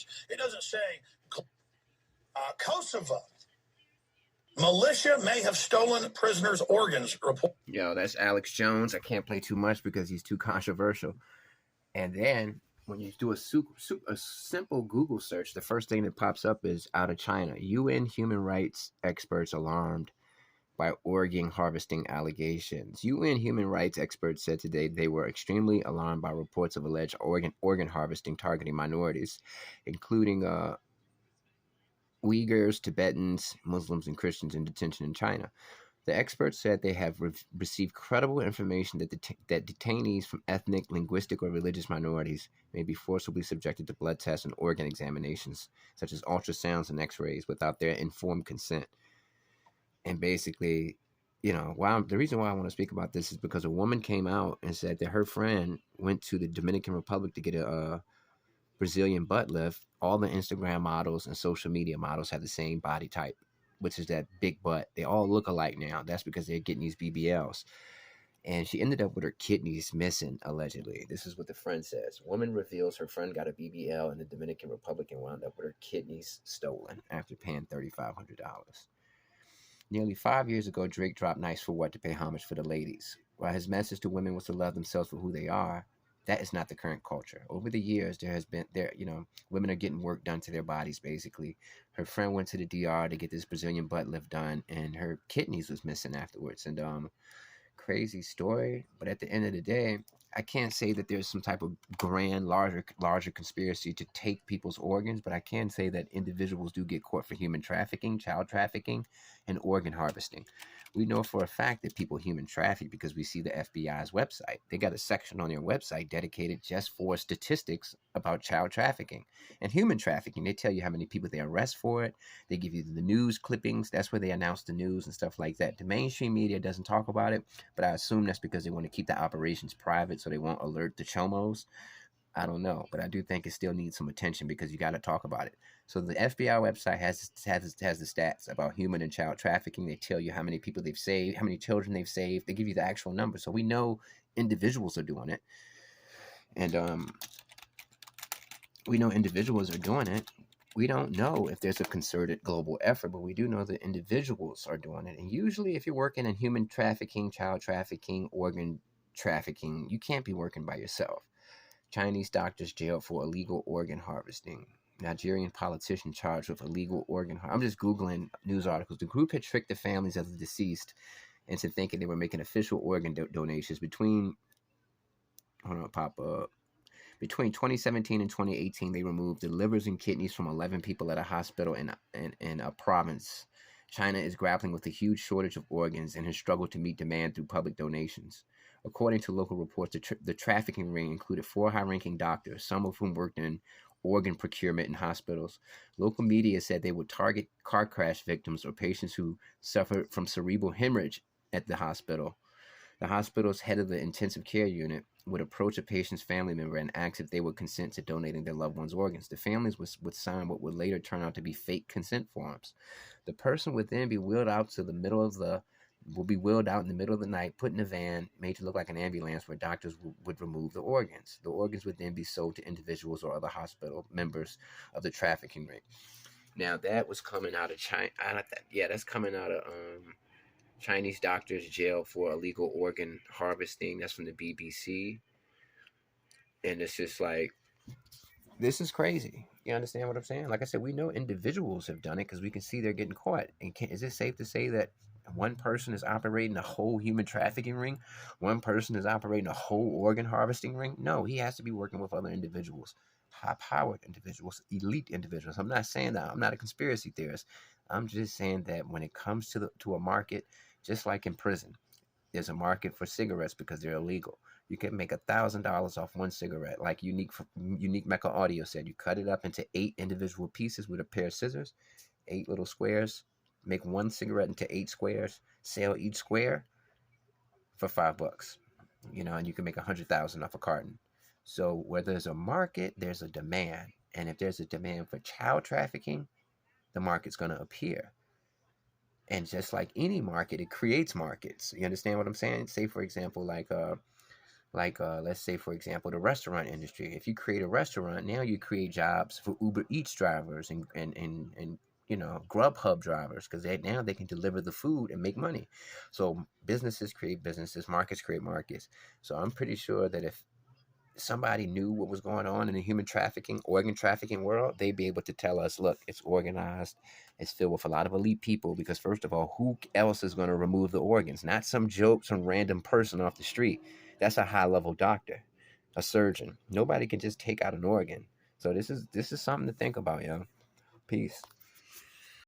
reports. It doesn't say Kosovo. Militia may have stolen prisoners' organs. Yo, that's Alex Jones. I can't play too much because he's too controversial. And then when you do a simple Google search, the first thing that pops up is out of China. UN human rights experts alarmed by organ harvesting allegations. UN human rights experts said today they were extremely alarmed by reports of alleged organ harvesting targeting minorities, including Uyghurs, Tibetans, Muslims, and Christians in detention in China. The experts said they have received credible information that that detainees from ethnic, linguistic, or religious minorities may be forcibly subjected to blood tests and organ examinations, such as ultrasounds and x-rays, without their informed consent. And basically, the reason why I want to speak about this is because a woman came out and said that her friend went to the Dominican Republic to get a Brazilian butt lift. All the Instagram models and social media models have the same body type, which is that big butt. They all look alike now. That's because they're getting these BBLs. And she ended up with her kidneys missing, allegedly. This is what the friend says. Woman reveals her friend got a BBL in the Dominican Republic and wound up with her kidneys stolen after paying $3,500. Nearly 5 years ago, Drake dropped Nice for What to pay homage for the ladies. While his message to women was to love themselves for who they are, that is not the current culture. Over the years, women are getting work done to their bodies, basically. Her friend went to the DR to get this Brazilian butt lift done, and her kidneys was missing afterwards. And crazy story, but at the end of the day, I can't say that there's some type of grand, larger conspiracy to take people's organs, but I can say that individuals do get caught for human trafficking, child trafficking, and organ harvesting. We know for a fact that people human traffic because we see the FBI's website. They got a section on their website dedicated just for statistics about child trafficking and human trafficking. They tell you how many people they arrest for it. They give you the news clippings. That's where they announce the news and stuff like that. The mainstream media doesn't talk about it, but I assume that's because they want to keep the operations private so they won't alert the chomos. I don't know, but I do think it still needs some attention because you got to talk about it. So the FBI website has the stats about human and child trafficking. They tell you how many people they've saved, how many children they've saved. They give you the actual number, so we know individuals are doing it, and we know individuals are doing it. We don't know if there's a concerted global effort, but we do know that individuals are doing it. And usually, if you're working in human trafficking, child trafficking, organ trafficking, you can't be working by yourself. Chinese doctors jailed for illegal organ harvesting. Nigerian politician charged with illegal organ harvesting. I'm just Googling news articles. The group had tricked the families of the deceased into thinking they were making official organ donations between 2017 and 2018. They removed the livers and kidneys from 11 people at a hospital in a province. China is grappling with a huge shortage of organs and has struggled to meet demand through public donations. According to local reports, the trafficking ring included 4 high-ranking doctors, some of whom worked in organ procurement in hospitals. Local media said they would target car crash victims or patients who suffered from cerebral hemorrhage at the hospital. The hospital's head of the intensive care unit would approach a patient's family member and ask if they would consent to donating their loved one's organs. The families would sign what would later turn out to be fake consent forms. The person would then be wheeled out in the middle of the night, put in a van, made to look like an ambulance where doctors would remove the organs. The organs would then be sold to individuals or other hospital members of the trafficking ring. Now, that was coming out of China. That's coming out of Chinese doctors jailed for illegal organ harvesting. That's from the BBC. And it's just like, this is crazy. You understand what I'm saying? Like I said, we know individuals have done it because we can see they're getting caught. And is it safe to say that one person is operating a whole human trafficking ring? One person is operating a whole organ harvesting ring? No, he has to be working with other individuals, high-powered individuals, elite individuals. I'm not saying that. I'm not a conspiracy theorist. I'm just saying that when it comes to a market, just like in prison, there's a market for cigarettes because they're illegal. You can make $1,000 off one cigarette. Like Unique Mecca Audio said, you cut it up into 8 individual pieces with a pair of scissors, 8 little squares, make one cigarette into 8 squares, sell each square for $5, and you can make 100,000 off a carton. So where there's a market, there's a demand. And if there's a demand for child trafficking, the market's going to appear. And just like any market, it creates markets. You understand what I'm saying? Say, for example, like Like, let's say, for example, the restaurant industry. If you create a restaurant, now you create jobs for Uber Eats drivers and Grubhub drivers, because now they can deliver the food and make money. So businesses create businesses, markets create markets. So I'm pretty sure that if somebody knew what was going on in the human trafficking, organ trafficking world, they'd be able to tell us, look, it's organized, it's filled with a lot of elite people. Because first of all, who else is going to remove the organs? Not some joke, some random person off the street. That's a high level doctor, a surgeon. Nobody can just take out an organ. So this is something to think about, yo. Peace.